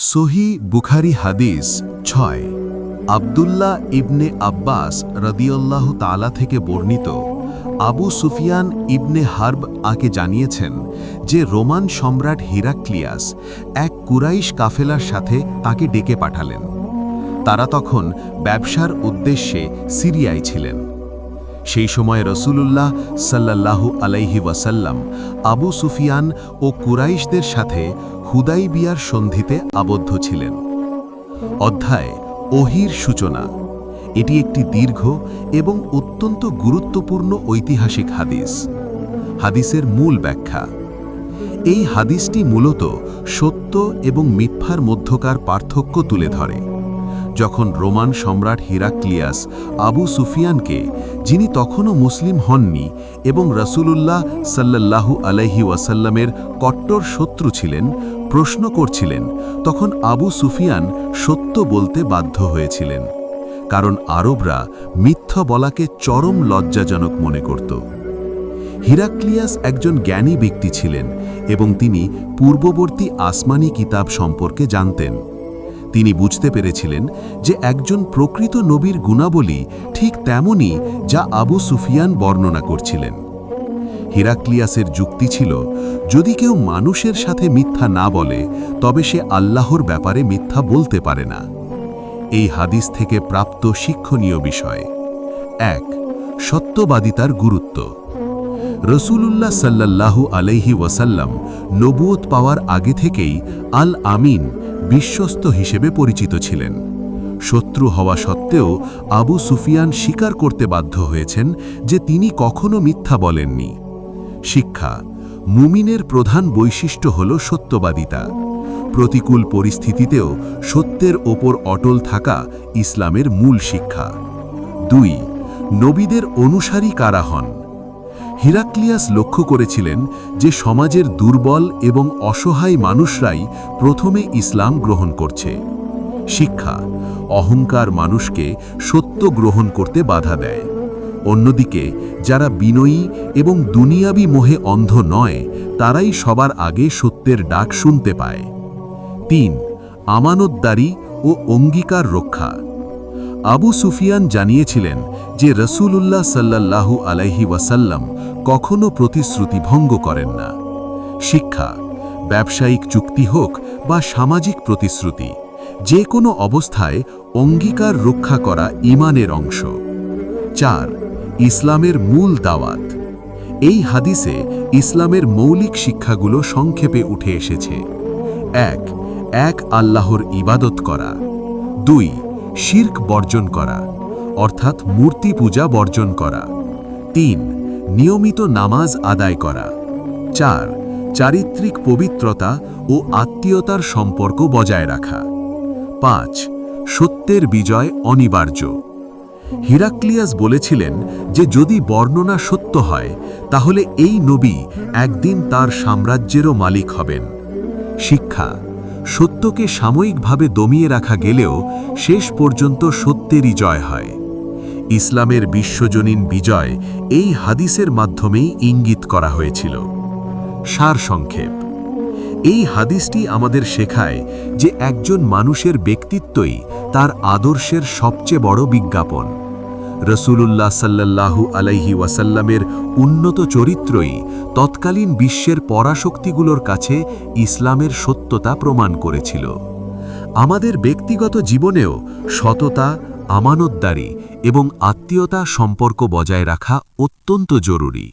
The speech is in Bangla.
সহি বুখারী হাদিস ৬ আব্দুল্লাহ ইবনে আব্বাস রাদিয়াল্লাহু তাআলা থেকে বর্ণিত আবু সুফিয়ান ইবনে হার্ব আকে জানিয়েছেন যে রোমান সম্রাট হিরাক্লিয়াস এক কুরাইশ কাফেলার সাথে তাকে ডেকে পাঠালেন। তারা তখন ব্যবসার উদ্দেশ্যে সিরিয়ায় ছিলেন। সেই সময় রাসূলুল্লাহ সাল্লাল্লাহু আলাইহি ওয়াসাল্লাম আবু সুফিয়ান ও কুরাইশদের সাথে হুদাইবিয়ার সন্ধিতে আবদ্ধ ছিলেন। অধ্যায় ওহীর সূচনা। এটি একটি দীর্ঘ এবং অত্যন্ত গুরুত্বপূর্ণ ঐতিহাসিক হাদিস। হাদিসের মূল ব্যাখ্যা। এই হাদিসটি মূলত সত্য এবং মিথ্যার মধ্যকার পার্থক্য তুলে ধরে। যখন রোমান সম্রাট হিরাক্লিয়াস আবু সুফিয়ানকে, যিনি তখনও মুসলিম হননি এবং রাসূলুল্লাহ সাল্লাল্লাহু আলাইহি ওয়াসাল্লামের কট্টর শত্রু ছিলেন, প্রশ্ন করছিলেন, তখন আবু সুফিয়ান সত্য বলতে বাধ্য হয়েছিলেন, কারণ আরবরা মিথ্যা বলাকে চরম লজ্জাজনক মনে করত। হিরাক্লিয়াস একজন জ্ঞানী ব্যক্তি ছিলেন এবং তিনি পূর্ববর্তী আসমানি কিতাব সম্পর্কে জানতেন। তিনি বুঝতে পেরেছিলেন যে একজন প্রকৃত নবীর গুণাবলী ঠিক তেমনই যা আবু সুফিয়ান বর্ণনা করছিলেন। হিরাক্লিয়াসের যুক্তি ছিল, যদি কেউ মানুষের সাথে মিথ্যা না বলে তবে সে আল্লাহর ব্যাপারে মিথ্যা বলতে পারে না। এই হাদিস থেকে প্রাপ্ত শিক্ষণীয় বিষয়: ১. সত্যবাদিতার গুরুত্ব। রাসূলুল্লাহ সাল্লাল্লাহু আলাইহি ওয়াসাল্লাম নবুয়ত পাওয়ার আগে থেকেই আল আমিন, বিশ্বস্ত হিসেবে পরিচিত ছিলেন। শত্রু হওয়া সত্ত্বেও আবু সুফিয়ান স্বীকার করতে বাধ্য হয়েছেন যে তিনি কখনো মিথ্যা বলেননি। শিক্ষা: মুমিনের প্রধান বৈশিষ্ট্য হল সত্যবাদিতা। প্রতিকূল পরিস্থিতিতেও সত্যের ওপর অটল থাকা ইসলামের মূল শিক্ষা। ২. নবীদের অনুসারী কারা হন। হিরাক্লিয়াস লক্ষ্য করেছিলেন যে সমাজের দুর্বল এবং অসহায় মানুষরাই প্রথমে ইসলাম গ্রহণ করছে। শিক্ষা: অহংকার মানুষকে সত্য গ্রহণ করতে বাধা দেয়। অন্যদিকে যারা বিনয়ী এবং দুনিয়াবি মোহে অন্ধ নয়, তারাই সবার আগে সত্যের ডাক শুনতে পায়। ৩. আমানতদারি ও অঙ্গীকার রক্ষা। আবু সুফিয়ান জানিয়েছিলেন যে রাসূলুল্লাহ সাল্লাল্লাহু আলাইহি ওয়াসাল্লাম কখনো প্রতিশ্রুতি ভঙ্গ করেন না। শিক্ষা: ব্যবসায়িক চুক্তি হোক বা সামাজিক প্রতিশ্রুতি, যে কোনো অবস্থায় অঙ্গীকার রক্ষা করা ঈমানের অংশ। ৪. ইসলামের মূল দাওয়াত। এই হাদিসে ইসলামের মৌলিক শিক্ষাগুলো সংক্ষেপে উঠে এসেছে। ১. এক আল্লাহর ইবাদত করা। ২. শিরক বর্জন করা, অর্থাৎ মূর্তি পূজা বর্জন করা। ৩. নিয়মিত নামাজ আদায় করা। ৪. চারিত্রিক পবিত্রতা ও আত্মীয়তার সম্পর্ক বজায় রাখা। ৫. সত্যের বিজয় অনিবার্য। হিরাক্লিয়াস বলেছিলেন যে যদি বর্ণনা সত্য হয় তাহলে এই নবী একদিন তার সাম্রাজ্যেরও মালিক হবেন। শিক্ষা: সত্যকে সাময়িকভাবে দমিয়ে রাখা গেলেও শেষ পর্যন্ত সত্যেরই জয় হয়। ইসলামের বিশ্বজনীন বিজয় এই হাদিসের মাধ্যমেই ইঙ্গিত করা হয়েছিল। সারসংক্ষেপ: এই হাদিসটি আমাদের শেখায় যে একজন মানুষের ব্যক্তিত্বই তার আদর্শের সবচেয়ে বড় বিজ্ঞাপন। রাসূলুল্লাহ সাল্লাল্লাহু আলাইহি ওয়াসাল্লামের উন্নত চরিত্রই তৎকালীন বিশ্বের পরাশক্তিগুলোর কাছে ইসলামের সত্যতা প্রমাণ করেছিল। আমাদের ব্যক্তিগত জীবনেও সততা, আমানতদারি এবং আত্মীয়তা সম্পর্ক বজায় রাখা অত্যন্ত জরুরি।